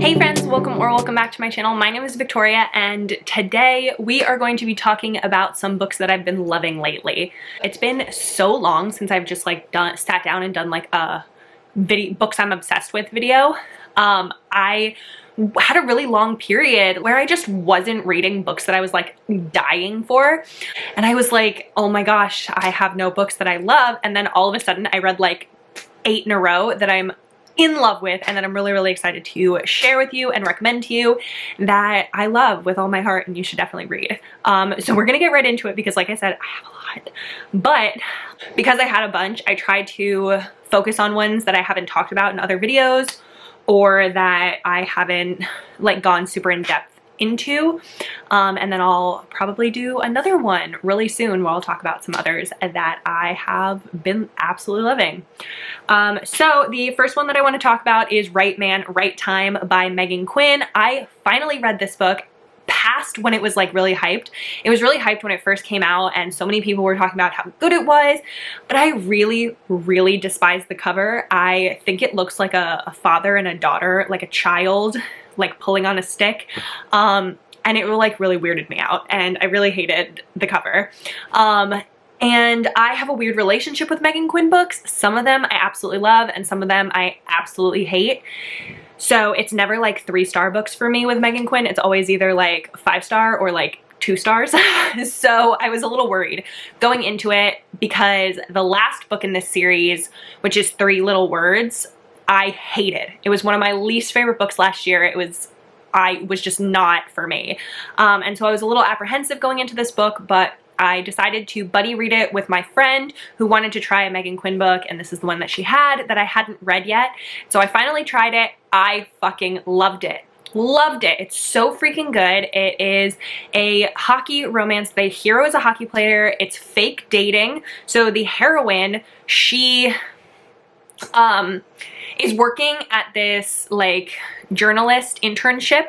Hey friends, welcome back to my channel. My name is Victoria and today we are going to be talking about some books that I've been loving lately. It's been so long since I've just like sat down and done like a books I'm obsessed with video. I had a really long period where I just wasn't reading books that I was like dying for, and I was like, oh my gosh, I have no books that I love. And then all of a sudden I read like 8 in a row that I'm in love with and that I'm really excited to share with you and recommend to you, that I love with all my heart and you should definitely read. So we're gonna get right into it because like I said, I have a lot. But because I had a bunch, I tried to focus on ones that I haven't talked about in other videos or that I haven't like gone super in depth into, and then I'll probably do another one really soon where I'll talk about some others that I have been absolutely loving. So the first one that I want to talk about is Right Man, Right Time by Megan Quinn. I finally read this book past when it was like really hyped. It was really hyped when it first came out and so many people were talking about how good it was, but I really despise the cover. I think it looks like a father and a daughter, like a child like pulling on a stick, and it like really weirded me out and I really hated the cover. And I have a weird relationship with Megan Quinn books. Some of them I absolutely love and some of them I absolutely hate. So it's never like 3-star books for me with Megan Quinn. It's always either like 5-star or like 2 stars. So I was a little worried going into it because the last book in this series, which is 3 Little Words, I hated. It was one of my least favorite books last year. I was just not for me. And so I was a little apprehensive going into this book, but I decided to buddy read it with my friend who wanted to try a Megan Quinn book, and this is the one that she had that I hadn't read yet. So I finally tried it. I fucking loved it. Loved it. It's so freaking good. It is a hockey romance. The hero is a hockey player. It's fake dating. So the heroine, she is working at this like journalist internship,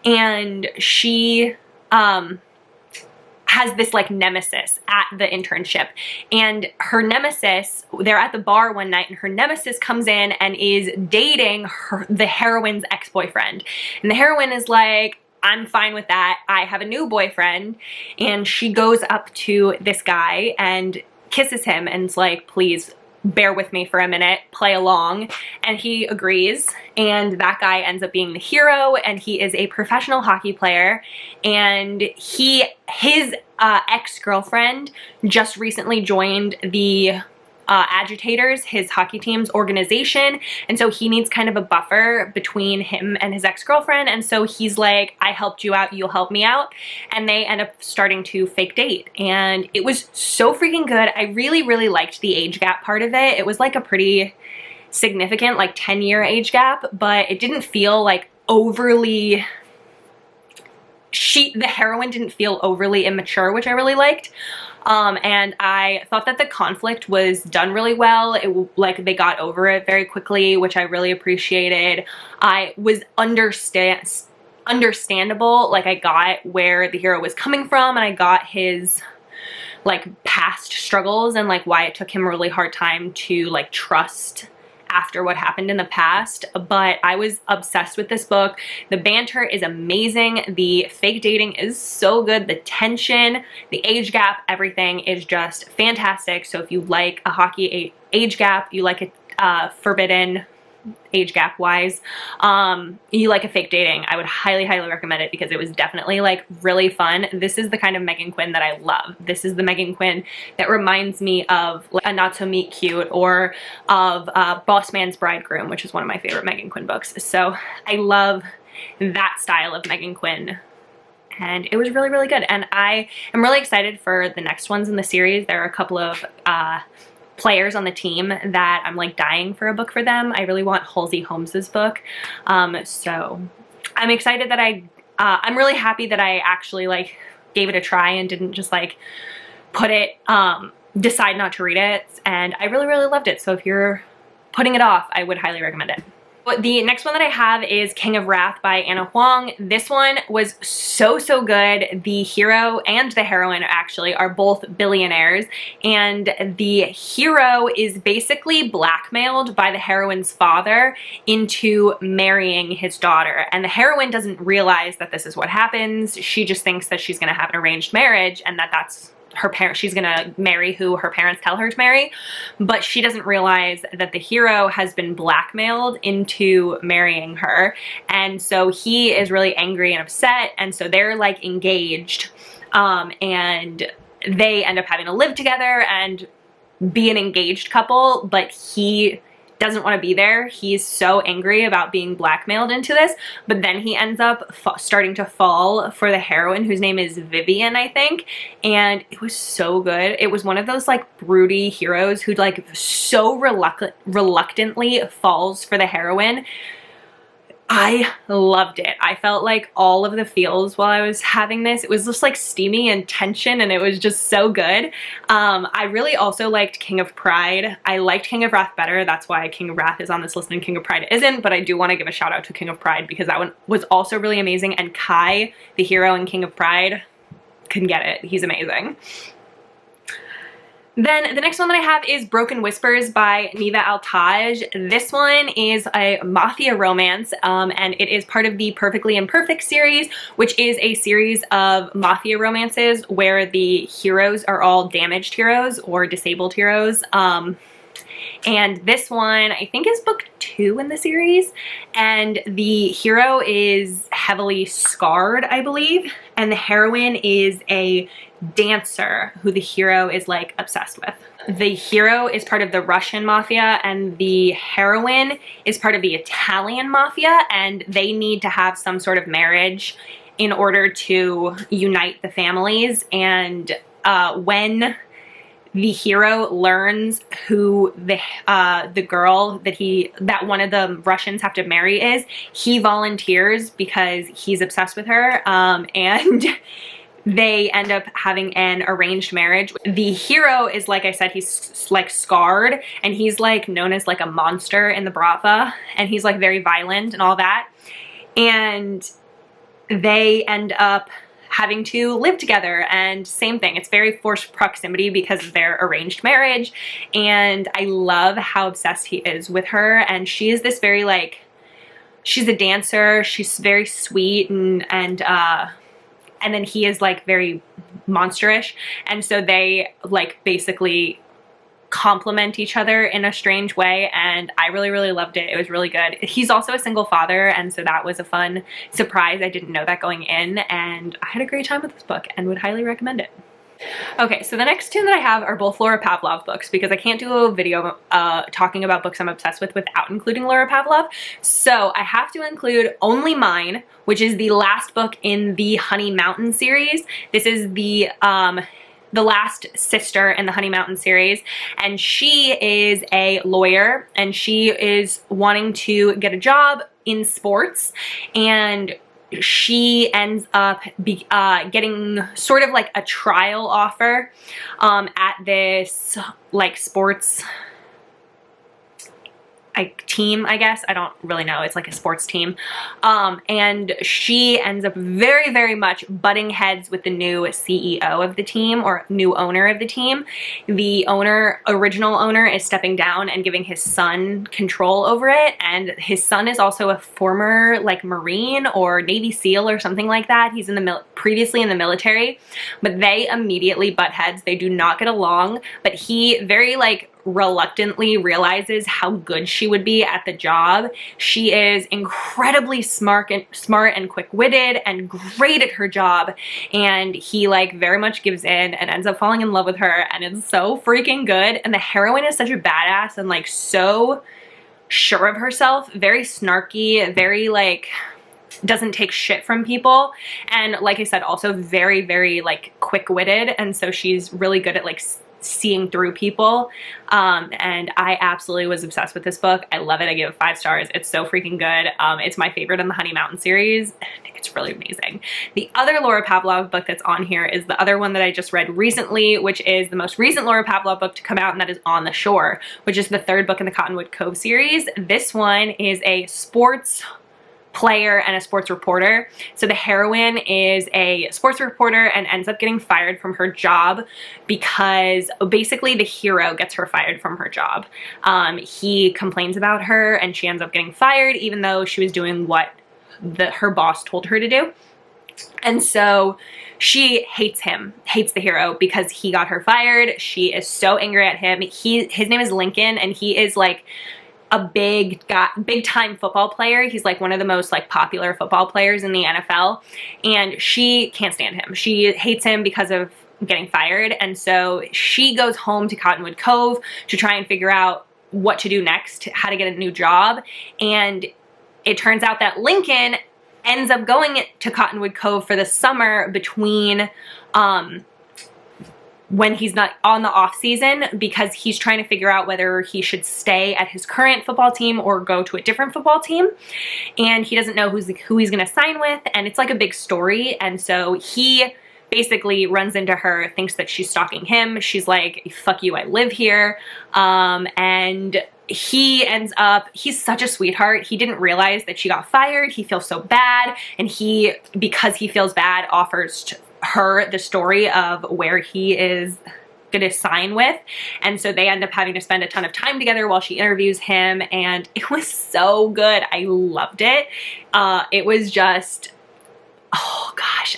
and she has this like nemesis at the internship, and her nemesis, they're at the bar one night and her nemesis comes in and is dating the heroine's ex-boyfriend, and the heroine is like, I'm fine with that, I have a new boyfriend. And she goes up to this guy and kisses him and is like, please bear with me for a minute, play along. And he agrees, and that guy ends up being the hero, and he is a professional hockey player, and his ex-girlfriend just recently joined the Agitators, his hockey team's organization, and so he needs kind of a buffer between him and his ex-girlfriend, and so he's like, I helped you out, you'll help me out, and they end up starting to fake date. And it was so freaking good. I really liked the age gap part of it. It was like a pretty significant like 10-year age gap, but it didn't feel like overly, the heroine didn't feel overly immature, which I really liked. And I thought that the conflict was done really well. Like they got over it very quickly, which I really appreciated. I was understandable. Like I got where the hero was coming from, and I got his like past struggles and like why it took him a really hard time to like trust after what happened in the past. But I was obsessed with this book. The banter is amazing. The fake dating is so good. The tension, the age gap, everything is just fantastic. So if you like a hockey age gap, you like a forbidden age gap wise, you like a fake dating, I would highly recommend it because it was definitely like really fun. This is the kind of Megan Quinn that I love. This is the Megan Quinn that reminds me of like a Not So Meet Cute or of Boss Man's Bridegroom, which is one of my favorite Megan Quinn books. So I love that style of Megan Quinn, and it was really good. And I am really excited for the next ones in the series. There are a couple of players on the team that I'm like dying for a book for them. I really want Halsey Holmes's book. So I'm excited that I'm really happy that I actually like gave it a try and didn't just like put it, decide not to read it. And I really loved it. So if you're putting it off, I would highly recommend it. The next one that I have is King of Wrath by Anna Huang. This one was so good. The hero and the heroine actually are both billionaires, and the hero is basically blackmailed by the heroine's father into marrying his daughter, and the heroine doesn't realize that this is what happens. She just thinks that she's gonna have an arranged marriage and that that's her parents, she's gonna marry who her parents tell her to marry, but she doesn't realize that the hero has been blackmailed into marrying her, and so he is really angry and upset, and so they're like engaged, and they end up having to live together and be an engaged couple, but he doesn't want to be there. He's so angry about being blackmailed into this, but then he ends up starting to fall for the heroine, whose name is Vivian, I think, and it was so good. It was one of those like broody heroes who like so reluctantly falls for the heroine. I loved it. I felt like all of the feels while I was having this. It was just like steamy and tension, and it was just so good. I really also liked King of Pride. I liked King of Wrath better. That's why King of Wrath is on this list and King of Pride isn't, but I do want to give a shout out to King of Pride because that one was also really amazing, and Kai, the hero in King of Pride, couldn't get it. He's amazing. Then the next one that I have is Broken Whispers by Niva Al-Taj. This one is a mafia romance, and it is part of the Perfectly Imperfect series, which is a series of mafia romances where the heroes are all damaged heroes or disabled heroes. And this one, I think, is book 2 in the series, and the hero is heavily scarred, I believe, and the heroine is a dancer who the hero is like obsessed with. The hero is part of the Russian mafia, and the heroine is part of the Italian mafia, and they need to have some sort of marriage in order to unite the families. And when the hero learns who the girl that one of the Russians have to marry is, he volunteers because he's obsessed with her, and they end up having an arranged marriage. The hero is, like I said, he's like scarred, and he's like known as like a monster in the Bratva, and he's like very violent and all that, and they end up having to live together, and same thing, it's very forced proximity because of their arranged marriage. And I love how obsessed he is with her, and she is this very like, she's a dancer, she's very sweet, and then he is like very monsterish, and so they like basically complement each other in a strange way, and I really loved it. It was really good. He's also a single father, and so that was a fun surprise. I didn't know that going in, and I had a great time with this book and would highly recommend it. Okay, so the next two that I have are both Laura Pavlov books, because I can't do a video talking about books I'm obsessed with without including Laura Pavlov. So I have to include Only Mine, which is the last book in the Honey Mountain series. This is the last sister in the Honey Mountain series, and she is a lawyer, and she is wanting to get a job in sports, and she ends up getting sort of like a trial offer at this like sports team, I guess. I don't really know. It's like a sports team. And she ends up very much butting heads with the new CEO of the team, or new owner of the team. The original owner is stepping down and giving his son control over it, and his son is also a former like Marine or Navy SEAL or something like that. He's previously in the military, but they immediately butt heads. They do not get along, but he very like reluctantly realizes how good she would be at the job. She is incredibly smart and quick-witted and great at her job, and he like very much gives in and ends up falling in love with her, and it's so freaking good. And the heroine is such a badass and like so sure of herself, very snarky, very like doesn't take shit from people, and like I said, also very like quick-witted, and so she's really good at like seeing through people. And I absolutely was obsessed with this book. I love it. I give it 5 stars. It's so freaking good. It's my favorite in the Honey Mountain series. It's really amazing. The other Laura Pavlov book that's on here is the other one that I just read recently, which is the most recent Laura Pavlov book to come out, and that is On the Shore, which is the 3rd book in the Cottonwood Cove series. This one is a sports player and a sports reporter. So the heroine is a sports reporter and ends up getting fired from her job because basically the hero gets her fired from her job. He complains about her and she ends up getting fired even though she was doing what her boss told her to do. And so she hates him, hates the hero because he got her fired. She is so angry at him. His name is Lincoln, and he is like a big time football player. He's like one of the most like popular football players in the NFL, and she can't stand him. She hates him because of getting fired, and so she goes home to Cottonwood Cove to try and figure out what to do next, how to get a new job. And it turns out that Lincoln ends up going to Cottonwood Cove for the summer between when he's not on the off season, because he's trying to figure out whether he should stay at his current football team or go to a different football team. And he doesn't know who he's gonna sign with, and it's like a big story. And so he basically runs into her, thinks that she's stalking him. She's like, fuck you, I live here. And he ends up, he's such a sweetheart. He didn't realize that she got fired. He feels so bad, and because he feels bad, offers her the story of where he is gonna sign with. And so they end up having to spend a ton of time together while she interviews him, and it was so good. I loved it. It was just, oh gosh,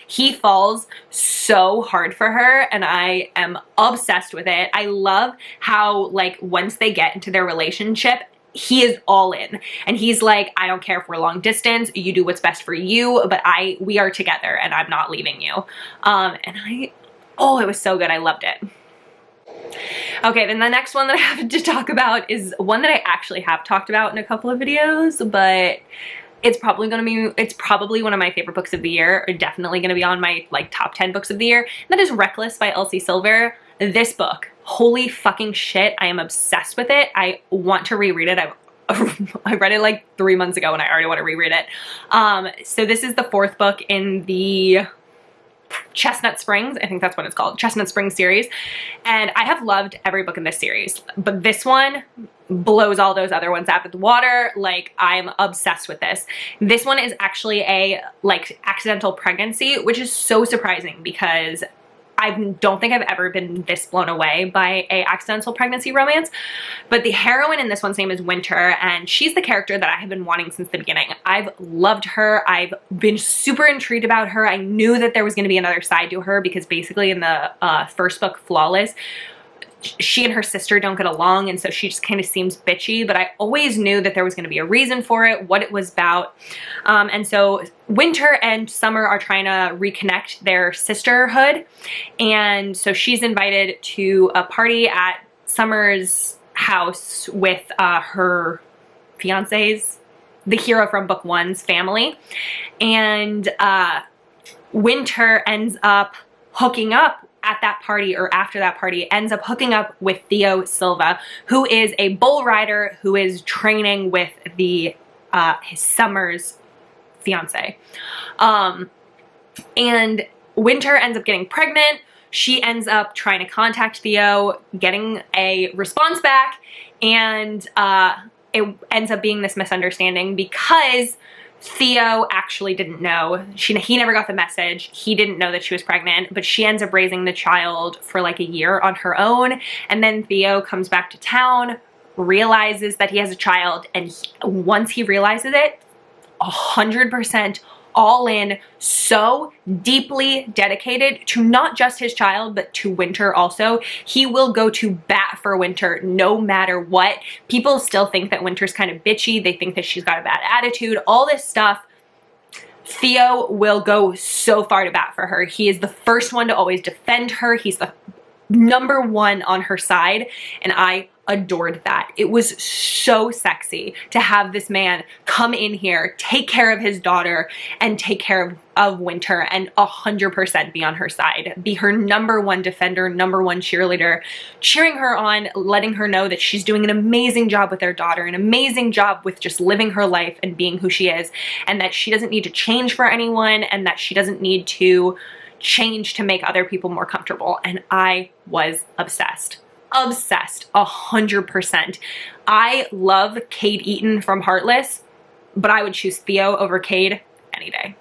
he falls so hard for her, and I am obsessed with it. I love how, like, once they get into their relationship, he is all in, and he's like, I don't care if we're long distance, you do what's best for you, but we are together and I'm not leaving you. Oh, it was so good. I loved it. Okay, then the next one that I have to talk about is one that I actually have talked about in a couple of videos, but it's probably one of my favorite books of the year, or definitely gonna be on my like top 10 books of the year. And that is Reckless by Elsie Silver. This book, holy fucking shit, I am obsessed with it. I want to reread it. I read it like 3 months ago and I already want to reread it. So this is the 4th book in the Chestnut Springs, I think that's what it's called, Chestnut Springs series. And I have loved every book in this series, but this one blows all those other ones out of the water. Like, I'm obsessed with this. This one is actually a like accidental pregnancy, which is so surprising because I don't think I've ever been this blown away by a accidental pregnancy romance. But the heroine in this one's name is Winter, and she's the character that I have been wanting since the beginning. I've loved her. I've been super intrigued about her. I knew that there was going to be another side to her because basically in the first book, Flawless, she and her sister don't get along, and so she just kind of seems bitchy, but I always knew that there was going to be a reason for it, what it was about. And so Winter and Summer are trying to reconnect their sisterhood, and so she's invited to a party at Summer's house with her fiancés, the hero from book 1's family, and Winter ends up hooking up at that party, or after that party, ends up hooking up with Theo Silva, who is a bull rider who is training with his Summer's fiance. And Winter ends up getting pregnant. She ends up trying to contact Theo, getting a response back, and it ends up being this misunderstanding because Theo actually didn't know. He never got the message. He didn't know that she was pregnant, but she ends up raising the child for like a year on her own. And then Theo comes back to town, realizes that he has a child, and once he realizes it, 100% all in, so deeply dedicated to not just his child, but to Winter also. He will go to bat for Winter no matter what. People still think that Winter's kind of bitchy. They think that she's got a bad attitude, all this stuff. Theo will go so far to bat for her. He is the first one to always defend her. He's the #1 on her side, and I adored that. It was so sexy to have this man come in here, take care of his daughter, and take care of Winter, and 100% be on her side, be her #1 defender, #1 cheerleader, cheering her on, letting her know that she's doing an amazing job with their daughter, an amazing job with just living her life and being who she is, and that she doesn't need to change for anyone, and that she doesn't need to change to make other people more comfortable. And I was obsessed. Obsessed, 100%. I love Cade Eaton from Heartless, but I would choose Theo over Cade any day.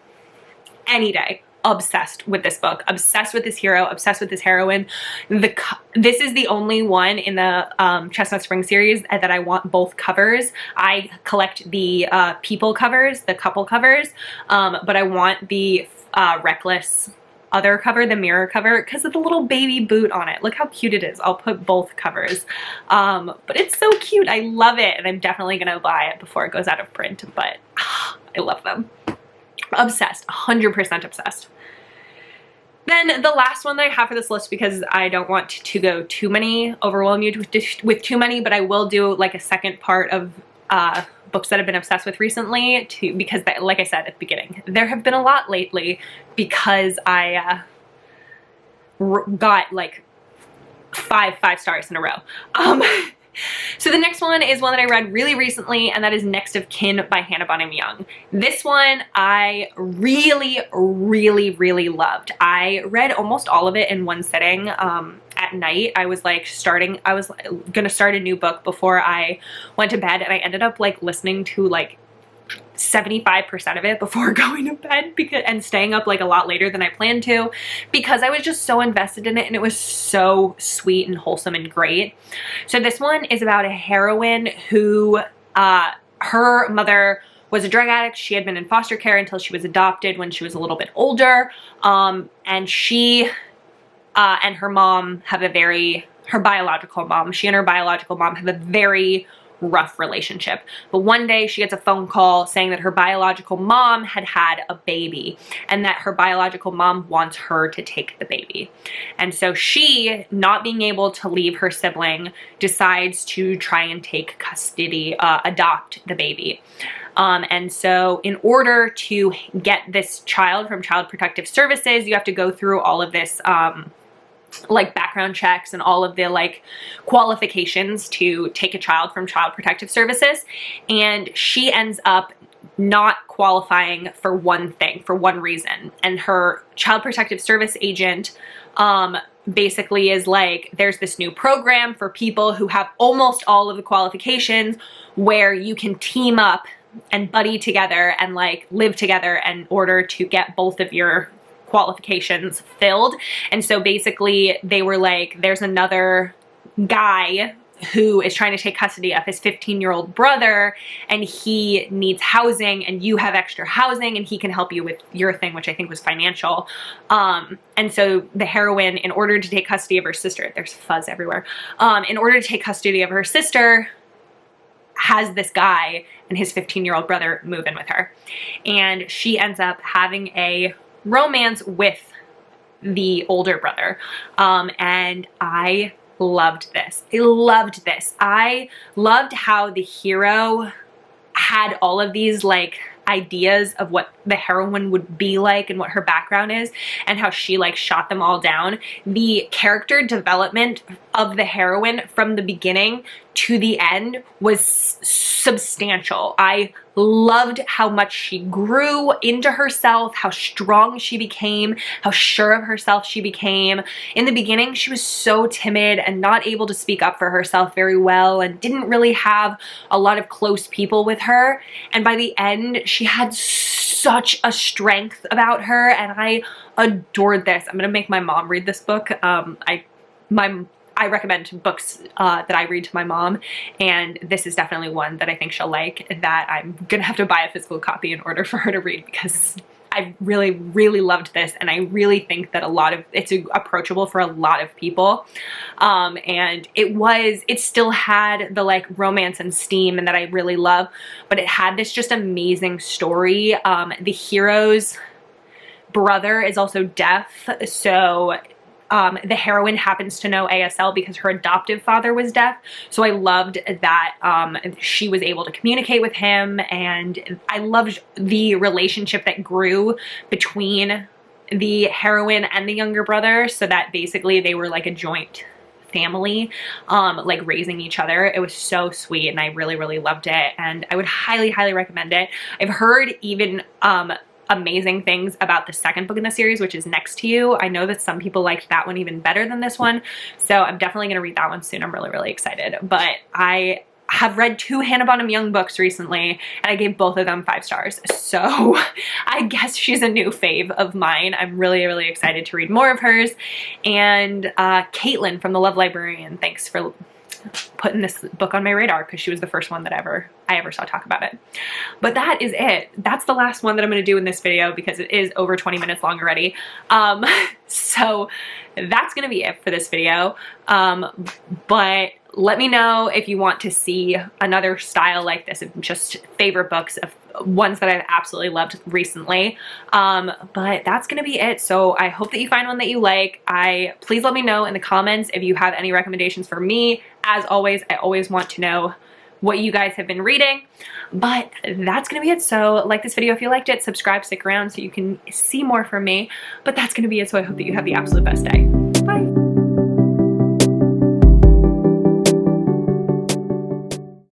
Any day. Obsessed with this book, obsessed with this hero, obsessed with this heroine. This is the only one in the Chestnut Spring series that I want both covers. I collect the people covers, the couple covers, but I want the Reckless other cover, the mirror cover, because of the little baby boot on it. Look how cute it is. I'll put both covers. But it's so cute. I love it, and I'm definitely gonna buy it before it goes out of print, but I love them. Obsessed, 100% obsessed. Then the last one that I have for this list, because I don't want to go too many, overwhelm you with too many, but I will do like a second part of books that I've been obsessed with recently, because like I said at the beginning, there have been a lot lately because I got like five stars in a row. So the next one is one that I read really recently, and that is Next of Kin by Hannah Bonham Young. This one I really loved. I read almost all of it in one sitting. At night, I was gonna start a new book before I went to bed, and I ended up like listening to like 75% of it before going to bed, and staying up like a lot later than I planned to, because I was just so invested in it, and it was so sweet and wholesome and great. So this one is about a heroine who her mother was a drug addict. She had been in foster care until she was adopted when she was a little bit older, and she and her mom have her biological mom have a very rough relationship. But one day she gets a phone call saying that her biological mom had had a baby, and that her biological mom wants her to take the baby. And so she, not being able to leave her sibling, decides to try and take custody, adopt the baby. And so in order to get this child from Child Protective Services, you have to go through all of this like background checks and all of the like qualifications to take a child from Child Protective Services. And she ends up not qualifying for one reason. And her Child Protective Service agent basically is like, there's this new program for people who have almost all of the qualifications where you can team up and buddy together and like live together in order to get both of your qualifications filled. And so basically they were like, there's another guy who is trying to take custody of his 15-year-old brother, and he needs housing, and you have extra housing, and he can help you with your thing, which I think was financial. And so the heroine, in order to take custody of her sister, there's fuzz everywhere, in order to take custody of her sister, has this guy and his 15-year-old brother move in with her. And she ends up having a romance with the older brother. And I loved this. I loved how the hero had all of these like ideas of what the heroine would be like and what her background is, and how she like shot them all down. The character development of the heroine from the beginning to the end was substantial. I loved how much she grew into herself, how strong she became, how sure of herself she became. In the beginning, she was so timid and not able to speak up for herself very well, and didn't really have a lot of close people with her. And by the end, she had such a strength about her, and I adored this. I'm gonna make my mom read this book. I recommend books that I read to my mom, and this is definitely one that I think she'll like, that I'm gonna have to buy a physical copy in order for her to read, because I really loved this, and I really think that it's approachable for a lot of people. And it still had the like romance and steam, and that I really love, but it had this just amazing story. The hero's brother is also deaf, so the heroine happens to know ASL because her adoptive father was deaf. So I loved that she was able to communicate with him, and I loved the relationship that grew between the heroine and the younger brother, so that basically they were like a joint family, like raising each other. It was so sweet, and I really, really loved it, and I would highly, highly recommend it. I've heard even amazing things about the second book in the series, which is Next to You. I know that some people liked that one even better than this one, so I'm definitely going to read that one soon. I'm really, really excited. But I have read 2 Hannah Bonham Young books recently, and I gave both of them 5 stars. So I guess she's a new fave of mine. I'm really, really excited to read more of hers. And Caitlin from The Love Librarian, thanks for putting this book on my radar, because she was the first one that I ever saw talk about it. But that is it. That's the last one that I'm going to do in this video, because it is over 20 minutes long already. So that's going to be it for this video. But let me know if you want to see another style like this, of just favorite books, of ones that I've absolutely loved recently. But that's gonna be it. So I hope that you find one that you like. Please let me know in the comments if you have any recommendations for me. As always, I always want to know what you guys have been reading. But that's gonna be it. So like this video if you liked it, subscribe, stick around so you can see more from me. But that's gonna be it. So I hope that you have the absolute best day. Bye.